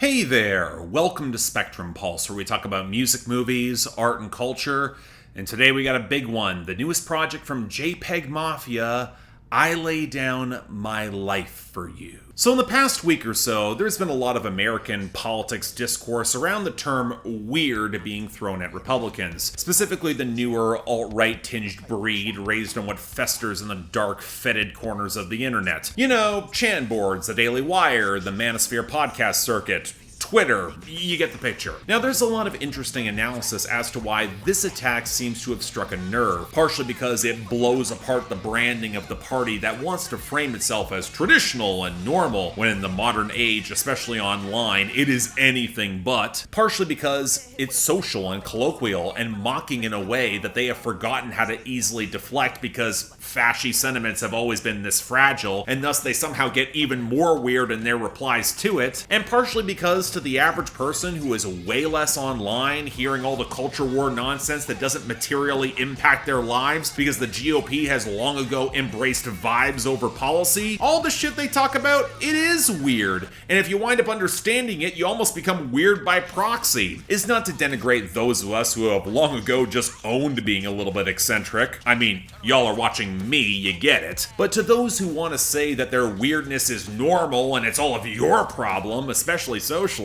Hey there! Welcome to Spectrum Pulse, where we talk about music, movies, art, and culture. And today we got a big one, the newest project from JPEGMAFIA, I Lay Down My Life for You. So in the past week or so, there's been a lot of American politics discourse around the term weird being thrown at Republicans, specifically the newer alt-right tinged breed raised on what festers in the dark, fetid corners of the internet. You know, chan boards, the Daily Wire, the Manosphere podcast circuit, Twitter, you get the picture. Now, there's a lot of interesting analysis as to why this attack seems to have struck a nerve, partially because it blows apart the branding of the party that wants to frame itself as traditional and normal, when in the modern age, especially online, it is anything but, partially because it's social and colloquial and mocking in a way that they have forgotten how to easily deflect because fashy sentiments have always been this fragile, and thus they somehow get even more weird in their replies to it, and partially because to the average person who is way less online, hearing all the culture war nonsense that doesn't materially impact their lives because the GOP has long ago embraced vibes over policy, all the shit they talk about, it is weird. And if you wind up understanding it, you almost become weird by proxy. It's not to denigrate those of us who have long ago just owned being a little bit eccentric. I mean, y'all are watching me, you get it. But to those who want to say that their weirdness is normal and it's all of your problem, especially socially,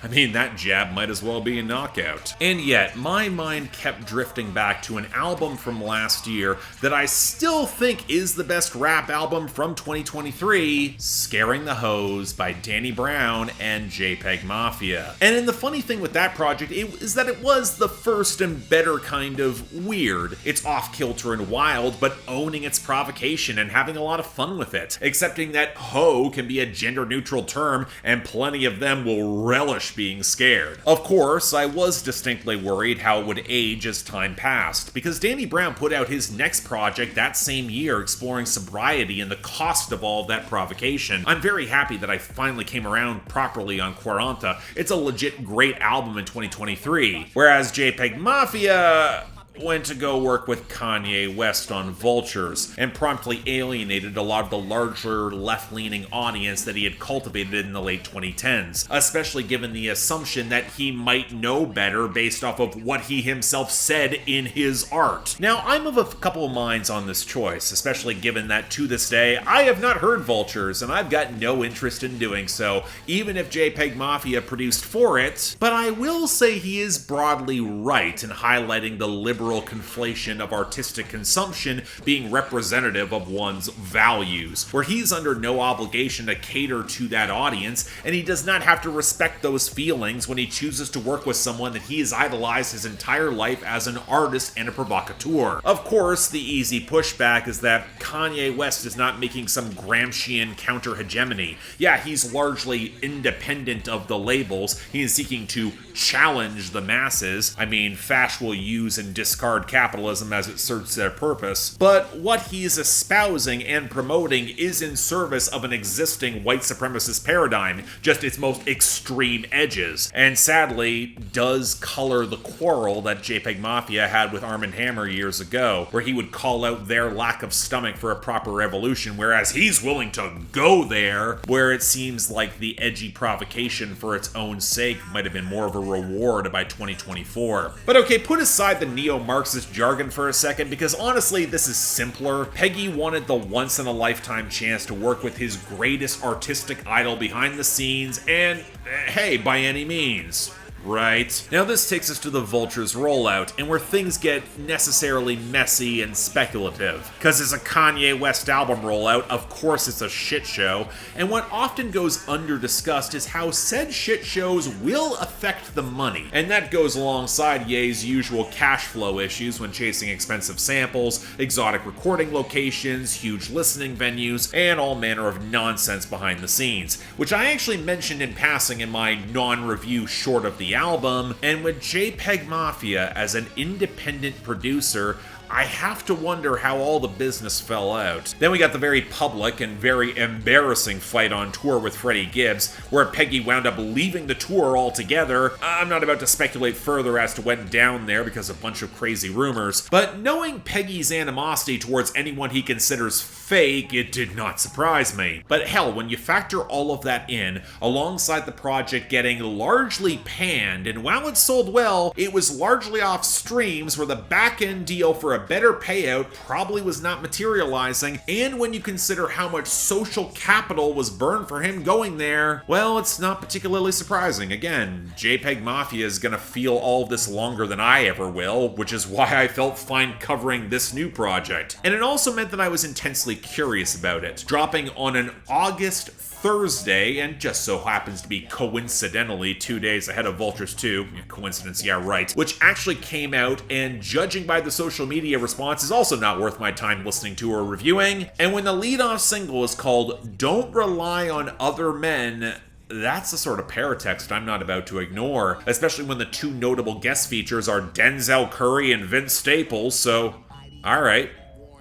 I mean, that jab might as well be a knockout. And yet, my mind kept drifting back to an album from last year that I still think is the best rap album from 2023, Scaring the Hoes by Danny Brown and JPEGMAFIA. And the funny thing with that project is that it was the first and better kind of weird. It's off-kilter and wild, but owning its provocation and having a lot of fun with it. Accepting that hoe can be a gender-neutral term, and plenty of them will relish being scared. Of course, I was distinctly worried how it would age as time passed, because Danny Brown put out his next project that same year exploring sobriety and the cost of all of that provocation. I'm very happy that I finally came around properly on Quaranta. It's a legit great album in 2023, whereas JPEGMAFIA went to go work with Kanye West on Vultures, and promptly alienated a lot of the larger left-leaning audience that he had cultivated in the late 2010s, especially given the assumption that he might know better based off of what he himself said in his art. Now, I'm of a couple of minds on this choice, especially given that to this day, I have not heard Vultures, and I've got no interest in doing so, even if JPEGMAFIA produced for it, but I will say he is broadly right in highlighting the liberal conflation of artistic consumption being representative of one's values, where he's under no obligation to cater to that audience, and he does not have to respect those feelings when he chooses to work with someone that he has idolized his entire life as an artist and a provocateur. Of course, the easy pushback is that Kanye West is not making some Gramscian counter-hegemony. Yeah, he's largely independent of the labels. He is seeking to challenge the masses. I mean, Fash will use and discard capitalism as it serves their purpose, but what he's espousing and promoting is in service of an existing white supremacist paradigm, just its most extreme edges, and sadly does color the quarrel that JPEGMAFIA had with Arm & Hammer years ago, where he would call out their lack of stomach for a proper revolution, whereas he's willing to go there, where it seems like the edgy provocation for its own sake might have been more of a reward by 2024. But okay, put aside the neo-Marxist jargon for a second, because honestly, this is simpler. Peggy wanted the once-in-a-lifetime chance to work with his greatest artistic idol behind the scenes, and hey, by any means. Right. Now this takes us to the Vultures rollout, and where things get necessarily messy and speculative. Because it's a Kanye West album rollout, of course it's a shit show, and what often goes under-discussed is how said shit shows will affect the money. And that goes alongside Ye's usual cash flow issues when chasing expensive samples, exotic recording locations, huge listening venues, and all manner of nonsense behind the scenes, which I actually mentioned in passing in my non-review short of the album. And with JPEGMAFIA as an independent producer, I have to wonder how all the business fell out. Then we got the very public and very embarrassing fight on tour with Freddie Gibbs, where Peggy wound up leaving the tour altogether. I'm not about to speculate further as to what went down there because of a bunch of crazy rumors, but knowing Peggy's animosity towards anyone he considers fake, it did not surprise me. But hell, when you factor all of that in, alongside the project getting largely panned, and while it sold well, it was largely off streams where the back-end deal for a better payout probably was not materializing, and when you consider how much social capital was burned for him going there, well, it's not particularly surprising. Again, JPEGMAFIA is gonna feel all of this longer than I ever will, which is why I felt fine covering this new project. And it also meant that I was intensely curious about it. Dropping on an August Thursday, and just so happens to be coincidentally 2 days ahead of Vultures 2, coincidence, yeah right, which actually came out, and judging by the social media response is also not worth my time listening to or reviewing. And when the lead-off single is called Don't Rely on Other Men, that's the sort of paratext I'm not about to ignore, especially when the two notable guest features are Denzel Curry and Vince Staples, so alright,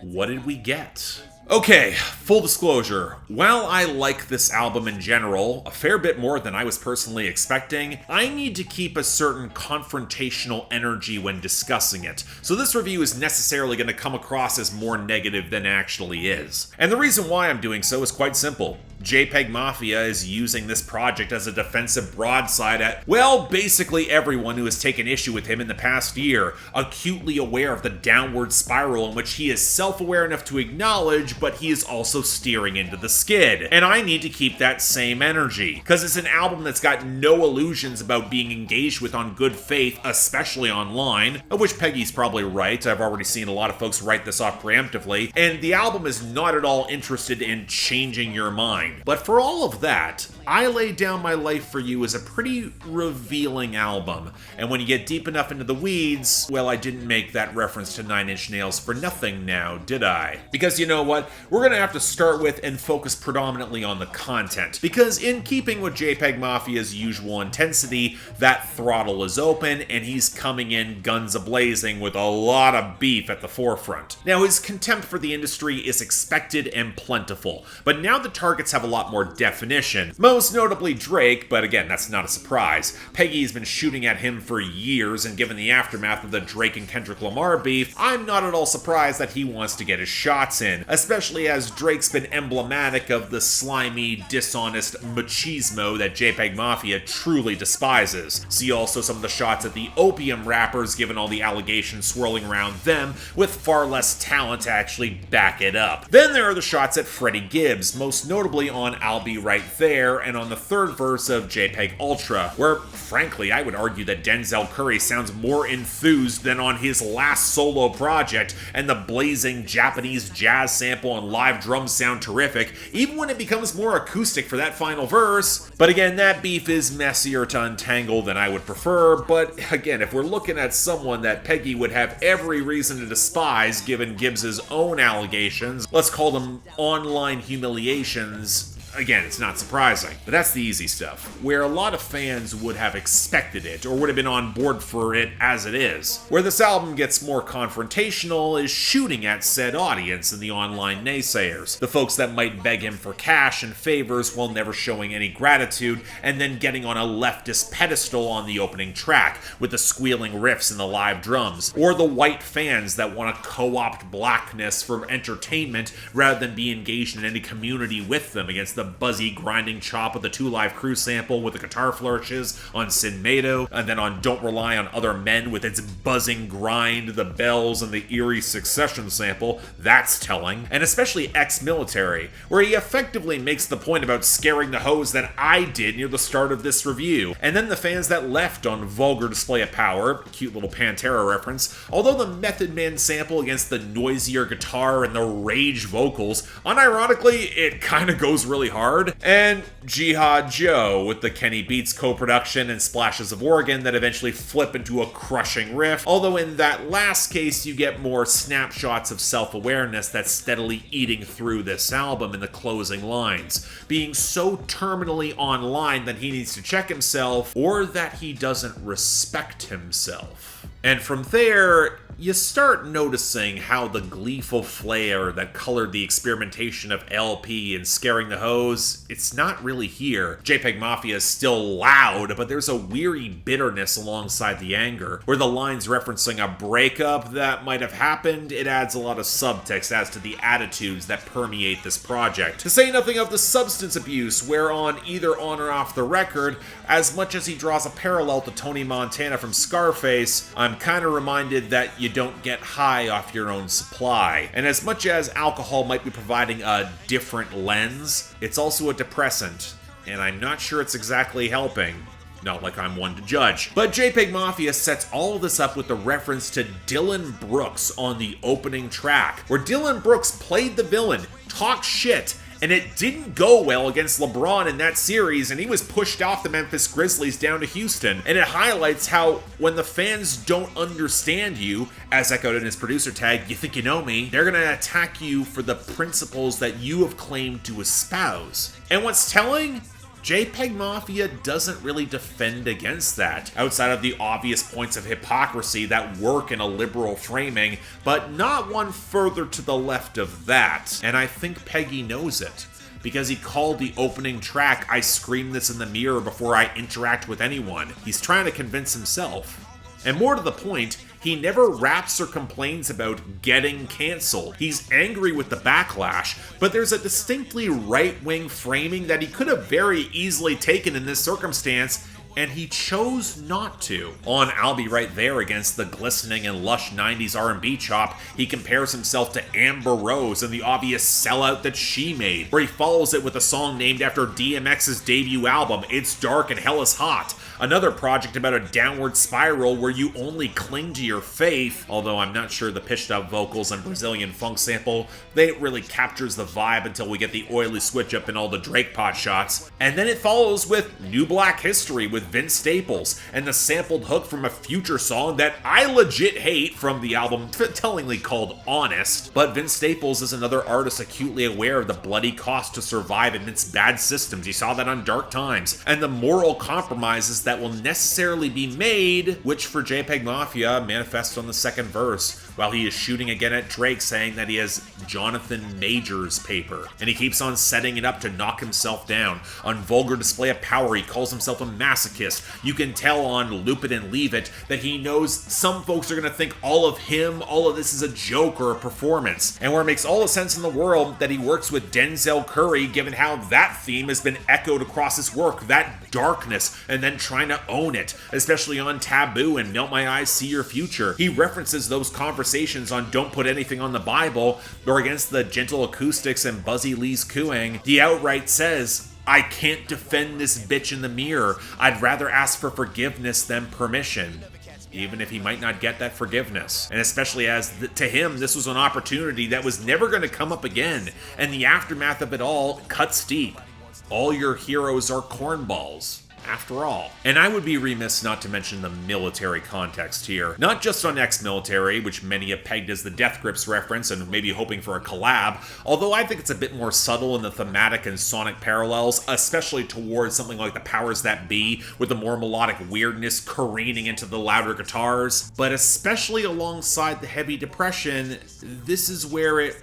what did we get? Okay, full disclosure, while I like this album in general, a fair bit more than I was personally expecting, I need to keep a certain confrontational energy when discussing it, so this review is necessarily going to come across as more negative than it actually is. And the reason why I'm doing so is quite simple. JPEGMAFIA is using this project as a defensive broadside at, well, basically everyone who has taken issue with him in the past year, acutely aware of the downward spiral in which he is self-aware enough to acknowledge, but he is also steering into the skid. And I need to keep that same energy, because it's an album that's got no illusions about being engaged with on good faith, especially online, of which Peggy's probably right. I've already seen a lot of folks write this off preemptively, and the album is not at all interested in changing your mind. But for all of that, I Lay Down My Life for You is a pretty revealing album, and when you get deep enough into the weeds, well, I didn't make that reference to Nine Inch Nails for nothing now, did I? Because you know what? We're gonna have to start with and focus predominantly on the content, because in keeping with JPEGMAFIA's usual intensity, that throttle is open, and he's coming in guns a-blazing with a lot of beef at the forefront. Now, his contempt for the industry is expected and plentiful, but now the targets have a lot more definition. Most notably Drake, but again, that's not a surprise. Peggy's been shooting at him for years, and given the aftermath of the Drake and Kendrick Lamar beef, I'm not at all surprised that he wants to get his shots in, especially as Drake's been emblematic of the slimy, dishonest machismo that JPEGMAFIA truly despises. See also some of the shots at the opium rappers, given all the allegations swirling around them, with far less talent to actually back it up. Then there are the shots at Freddie Gibbs, most notably on I'll Be Right There, and on the third verse of JPEGULTRA, where, frankly, I would argue that Denzel Curry sounds more enthused than on his last solo project, and the blazing Japanese jazz sample and live drums sound terrific, even when it becomes more acoustic for that final verse. But again, that beef is messier to untangle than I would prefer, but again, if we're looking at someone that Peggy would have every reason to despise given Gibbs's own allegations, let's call them online humiliations, again, it's not surprising, but that's the easy stuff, where a lot of fans would have expected it, or would have been on board for it as it is. Where this album gets more confrontational is shooting at said audience and the online naysayers, the folks that might beg him for cash and favors while never showing any gratitude, and then getting on a leftist pedestal on the opening track, with the squealing riffs and the live drums, or the white fans that want to co-opt blackness for entertainment rather than be engaged in any community with them against the buzzy grinding chop of the Two Live Crew sample with the guitar flourishes on MIEDO, and then on Don't Rely on Other Men with its buzzing grind, the bells, and the eerie Succession sample. That's telling. And especially Exmilitary, where he effectively makes the point about scaring the hoes that I did near the start of this review. And then the fans that left on Vulgar Display of Power, cute little Pantera reference, although the Method Man sample against the noisier guitar and the rage vocals, unironically, it kinda goes really hard, and JIHAD Joe with the Kenny Beats co-production and splashes of organ that eventually flip into a crushing riff, although in that last case you get more snapshots of self-awareness that's steadily eating through this album in the closing lines, being so terminally online that he needs to check himself, or that he doesn't respect himself. And from there, you start noticing how the gleeful flair that colored the experimentation of LP and Scaring the Hose, it's not really here. JPEGMAFIA is still loud, but there's a weary bitterness alongside the anger, where the lines referencing a breakup that might have happened, it adds a lot of subtext as to the attitudes that permeate this project. To say nothing of the substance abuse, whereon either on or off the record, as much as he draws a parallel to Tony Montana from Scarface, I'm kinda reminded that you don't get high off your own supply. And as much as alcohol might be providing a different lens, it's also a depressant, and I'm not sure it's exactly helping. Not like I'm one to judge. But JPEGMAFIA sets all of this up with the reference to Dylan Brooks on the opening track, where Dylan Brooks played the villain, talked shit, and it didn't go well against LeBron in that series, and he was pushed off the Memphis Grizzlies down to Houston. And it highlights how when the fans don't understand you, as echoed in his producer tag, "You think you know me," they're gonna attack you for the principles that you have claimed to espouse. And what's telling? JPEGMAFIA doesn't really defend against that, outside of the obvious points of hypocrisy that work in a liberal framing, but not one further to the left of that. And I think Peggy knows it, because he called the opening track "I Scream This in the Mirror Before I Interact with Anyone." He's trying to convince himself. And more to the point, he never raps or complains about getting canceled. He's angry with the backlash, but there's a distinctly right-wing framing that he could have very easily taken in this circumstance, and he chose not to. On "I'll Be Right There" against the glistening and lush 90s R&B chop, he compares himself to Amber Rose and the obvious sellout that she made, where he follows it with a song named after DMX's debut album, "It's Dark and Hell is Hot," another project about a downward spiral where you only cling to your faith, although I'm not sure the pitched up vocals and Brazilian funk sample, they really captures the vibe until we get the oily switch up in all the Drake pot shots. And then it follows with New Black History with Vince Staples, and the sampled hook from a Future song that I legit hate from the album tellingly called Honest. But Vince Staples is another artist acutely aware of the bloody cost to survive amidst bad systems. You saw that on Dark Times. And the moral compromises that will necessarily be made, which for JPEGMAFIA manifests on the second verse, while he is shooting again at Drake, saying that he has Jonathan Majors paper. And he keeps on setting it up to knock himself down. On Vulgar display of power, he calls himself a masochist. You can tell on Loop It and Leave It that he knows some folks are going to think all of this is a joke or a performance. And where it makes all the sense in the world that he works with Denzel Curry, given how that theme has been echoed across his work, that darkness, and then trying to own it, especially on Taboo and Melt My Eyes, See Your Future. He references those conversations on Don't Put Anything on the Bible, or against the gentle acoustics and Buzzy Lee's cooing. He outright says, "I can't defend this bitch in the mirror. I'd rather ask for forgiveness than permission." Even if he might not get that forgiveness. And especially as, to him, this was an opportunity that was never going to come up again. And the aftermath of it all cuts deep. All your heroes are cornballs, after all. And I would be remiss not to mention the military context here. Not just on Exmilitary, which many have pegged as the Death Grips reference and maybe hoping for a collab, although I think it's a bit more subtle in the thematic and sonic parallels, especially towards something like the Powers That Be, with the more melodic weirdness careening into the louder guitars. But especially alongside the Heavy Depression, this is where it's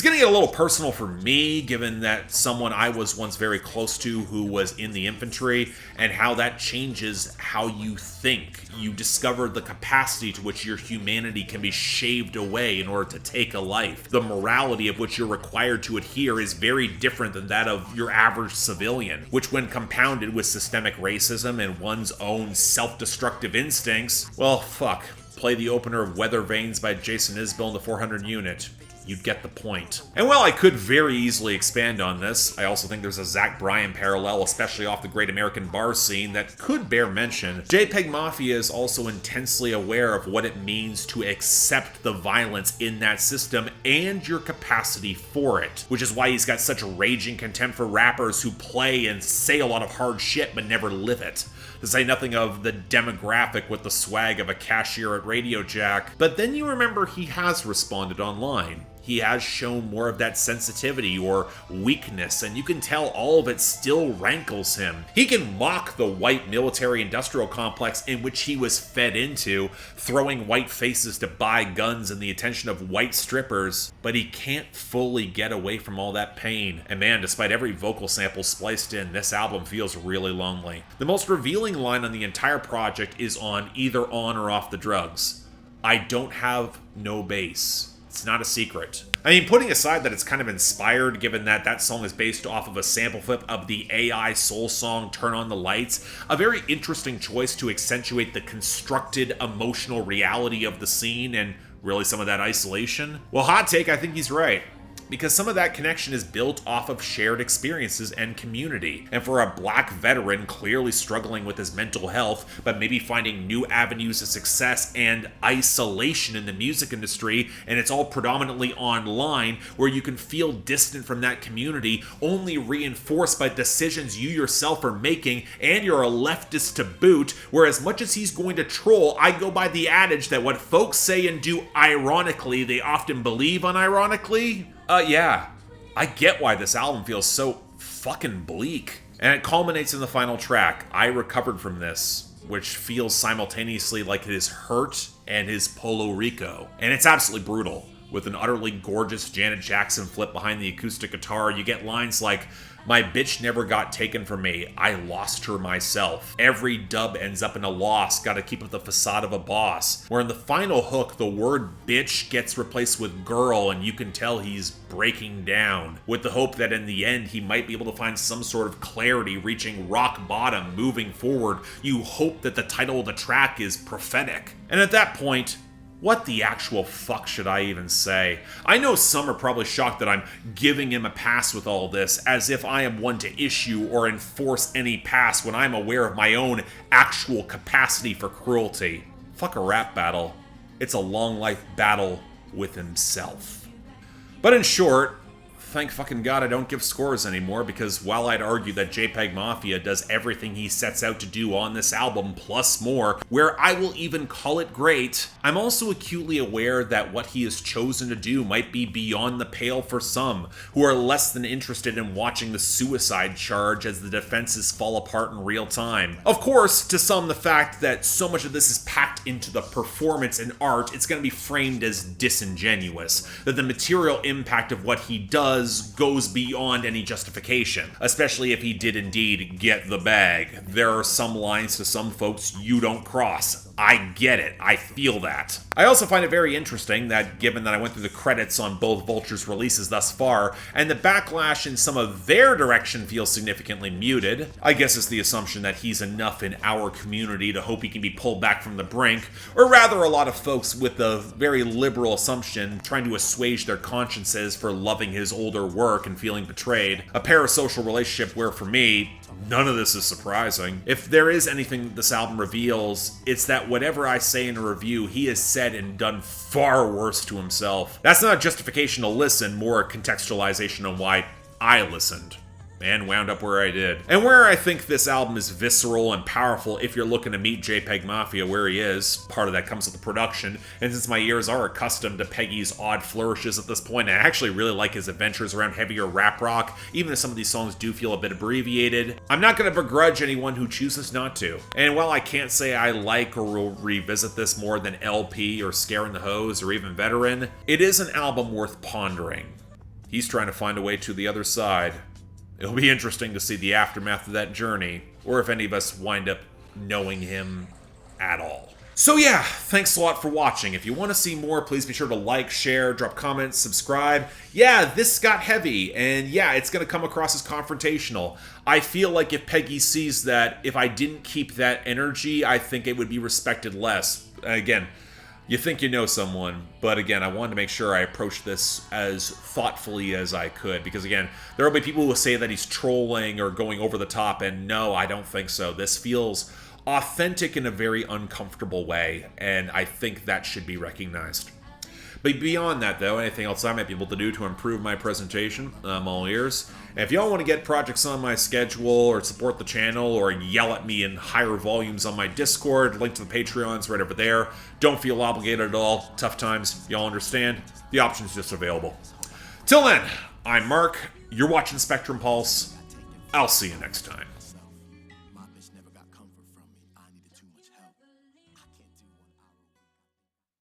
gonna get a little personal for me, given that someone I was once very close to who was in the infantry, and how that changes how you think. You discover the capacity to which your humanity can be shaved away in order to take a life. The morality of which you're required to adhere is very different than that of your average civilian, which when compounded with systemic racism and one's own self-destructive instincts, well, fuck. Play the opener of Weather Vanes by Jason Isbell in the 400 unit. You'd get the point. And while I could very easily expand on this, I also think there's a Zach Bryan parallel, especially off the Great American Bar scene, that could bear mention. JPEGMAFIA is also intensely aware of what it means to accept the violence in that system and your capacity for it, which is why he's got such raging contempt for rappers who play and say a lot of hard shit but never live it. To say nothing of the demographic with the swag of a cashier at Radio Jack. But then you remember he has responded online. he has shown more of that sensitivity or weakness, and you can tell all of it still rankles him. He can mock the white military-industrial complex in which he was fed into, throwing white faces to buy guns and the attention of white strippers, but he can't fully get away from all that pain. And man, despite every vocal sample spliced in, this album feels really lonely. The most revealing line on the entire project is on Either On or Off the Drugs. I don't have no bass. It's not a secret. I mean, putting aside that it's kind of inspired, given that that song is based off of a sample flip of the AI soul song Turn on the Lights, a very interesting choice to accentuate the constructed emotional reality of the scene and really some of that isolation. Well, hot take, I think he's right, because some of that connection is built off of shared experiences and community. And for a black veteran clearly struggling with his mental health, but maybe finding new avenues of success and isolation in the music industry, and it's all predominantly online, where you can feel distant from that community, only reinforced by decisions you yourself are making, and you're a leftist to boot, where as much as he's going to troll, I go by the adage that what folks say and do ironically, they often believe unironically. Yeah, I get why this album feels so fucking bleak. And it culminates in the final track, I Recovered From This, which feels simultaneously like his hurt and his Polo Rico. And it's absolutely brutal. With an utterly gorgeous Janet Jackson flip behind the acoustic guitar, you get lines like, my bitch never got taken from me, I lost her myself. Every dub ends up in a loss, gotta keep up the facade of a boss. Where in the final hook, the word bitch gets replaced with girl, and you can tell he's breaking down, with the hope that in the end he might be able to find some sort of clarity, reaching rock bottom, moving forward. You hope that the title of the track is prophetic. And at that point, what the actual fuck should I even say? I know some are probably shocked that I'm giving him a pass with all this, as if I am one to issue or enforce any pass when I'm aware of my own actual capacity for cruelty. Fuck a rap battle. It's a long life battle with himself. But in short, thank fucking God I don't give scores anymore, because while I'd argue that JPEGMAFIA does everything he sets out to do on this album plus more, where I will even call it great, I'm also acutely aware that what he has chosen to do might be beyond the pale for some, who are less than interested in watching the suicide charge as the defenses fall apart in real time. Of course, to some, the fact that so much of this is packed into the performance and art, it's going to be framed as disingenuous, that the material impact of what he does goes beyond any justification, especially if he did indeed get the bag. There are some lines to some folks you don't cross. I get it. I feel that. I also find it very interesting that, given that I went through the credits on both Vultures releases thus far, and the backlash in some of their direction feels significantly muted, I guess it's the assumption that he's enough in our community to hope he can be pulled back from the brink, or rather a lot of folks with a very liberal assumption trying to assuage their consciences for loving his older work and feeling betrayed. A parasocial relationship where, for me, none of this is surprising. If there is anything this album reveals, it's that whatever I say in a review, he has said and done far worse to himself. That's not a justification to listen, more a contextualization on why I listened and wound up where I did. And where I think this album is visceral and powerful if you're looking to meet JPEGMAFIA where he is, part of that comes with the production, and since my ears are accustomed to Peggy's odd flourishes at this point, I actually really like his adventures around heavier rap rock, even if some of these songs do feel a bit abbreviated. I'm not going to begrudge anyone who chooses not to. And while I can't say I like or will revisit this more than LP or Scaring the Hose or even Veteran, it is an album worth pondering. He's trying to find a way to the other side. It'll be interesting to see the aftermath of that journey, or if any of us wind up knowing him at all. So yeah, thanks a lot for watching. If you want to see more, please be sure to like, share, drop comments, subscribe. Yeah, this got heavy, and yeah, it's going to come across as confrontational. I feel like if Peggy sees that, if I didn't keep that energy, I think it would be respected less. Again, you think you know someone, but again, I wanted to make sure I approached this as thoughtfully as I could, because again, there will be people who will say that he's trolling or going over the top, and no, I don't think so. This feels authentic in a very uncomfortable way, and I think that should be recognized. But beyond that, though, anything else I might be able to do to improve my presentation, I'm all ears. And if y'all want to get projects on my schedule or support the channel or yell at me in higher volumes on my Discord, link to the Patreon's right over there. Don't feel obligated at all. Tough times, y'all understand. The option's just available. Till then, I'm Mark. You're watching Spectrum Pulse. I'll see you next time.